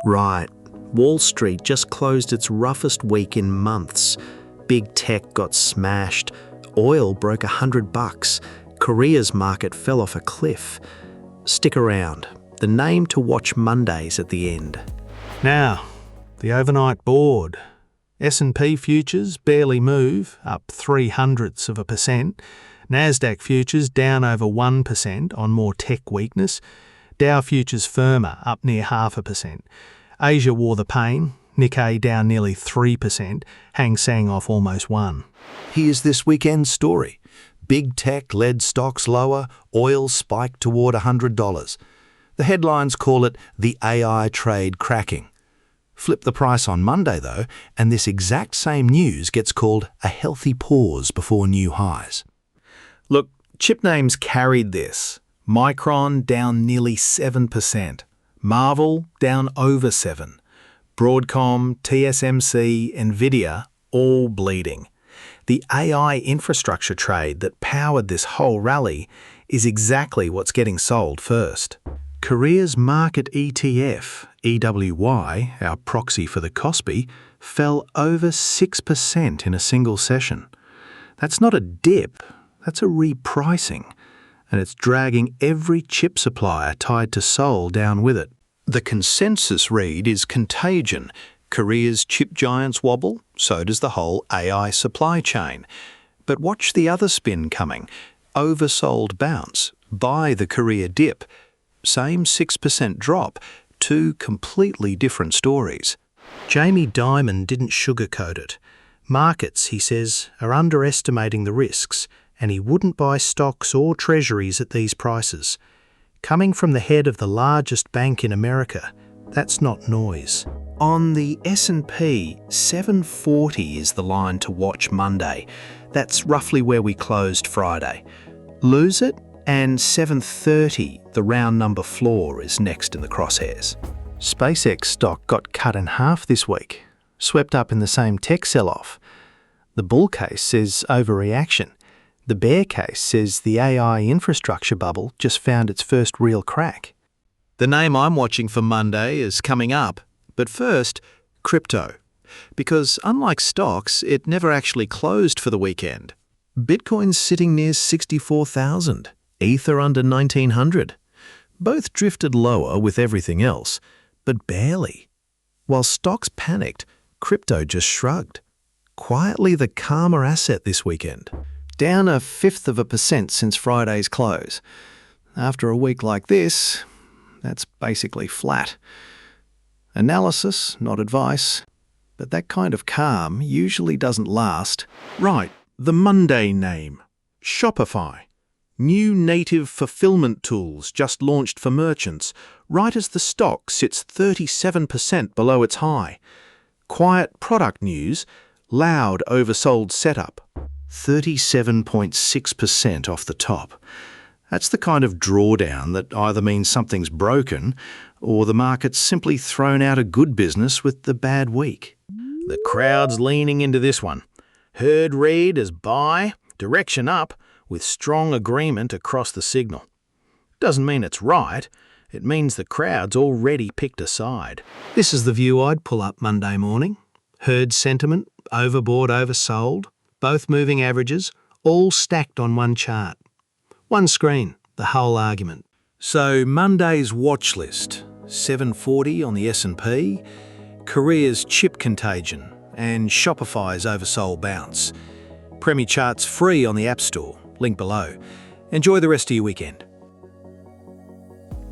Right. Wall Street just closed its roughest week in months. Big tech got smashed. Oil broke $100. Korea's market fell off a cliff. Stick around. The name to watch Monday's at the end. Now, the overnight board. S&P futures barely move, up 0.03%. Nasdaq futures down over 1% on more tech weakness. Dow futures firmer, up near 0.5%. Asia wore the pain. Nikkei down nearly 3%. Hang Seng off almost 1%. Here's this weekend's story. Big tech led stocks lower, oil spiked toward $100. The headlines call it the AI trade cracking. Flip the price on Monday, though, and this exact same news gets called a healthy pause before new highs. Look, chip names carried this. Micron down nearly 7%. Marvel down over 7%. Broadcom, TSMC, Nvidia all bleeding. The AI infrastructure trade that powered this whole rally is exactly what's getting sold first. Korea's market ETF, EWY, our proxy for the KOSPI, fell over 6% in a single session. That's not a dip, that's a repricing, and it's dragging every chip supplier tied to Seoul down with it. The consensus read is contagion. Korea's chip giants wobble, so does the whole AI supply chain. But watch the other spin coming. Oversold bounce, buy the Korea dip. Same 6% drop, two completely different stories. Jamie Dimon didn't sugarcoat it. Markets, he says, are underestimating the risks, and he wouldn't buy stocks or treasuries at these prices. Coming from the head of the largest bank in America, that's not noise. On the S&P, 740 is the line to watch Monday. That's roughly where we closed Friday. Lose it, and 730, the round number floor, is next in the crosshairs. SpaceX stock got cut in half this week, swept up in the same tech sell-off. The bull case says overreaction. The bear case says the AI infrastructure bubble just found its first real crack. The name I'm watching for Monday is coming up, but first, crypto. Because unlike stocks, it never actually closed for the weekend. Bitcoin's sitting near 64,000, Ether under 1,900. Both drifted lower with everything else, but barely. While stocks panicked, crypto just shrugged. Quietly the calmer asset this weekend. Down 0.1% since Friday's close. After a week like this, that's basically flat. Analysis, not advice, but that kind of calm usually doesn't last. Right, the Monday name. Shopify. New native fulfillment tools just launched for merchants, right as the stock sits 37% below its high. Quiet product news, loud oversold setup. 37.6% off the top. That's the kind of drawdown that either means something's broken or the market's simply thrown out a good business with the bad week. The crowd's leaning into this one. Heard read as buy, direction up, with strong agreement across the signal. Doesn't mean it's right. It means the crowd's already picked a side. This is the view I'd pull up Monday morning. Herd sentiment, overbought, oversold, both moving averages, all stacked on one chart. One screen, the whole argument. So Monday's watch list, 740 on the S&P, Korea's chip contagion, and Shopify's oversold bounce. PremiChart's free on the App Store, link below. Enjoy the rest of your weekend.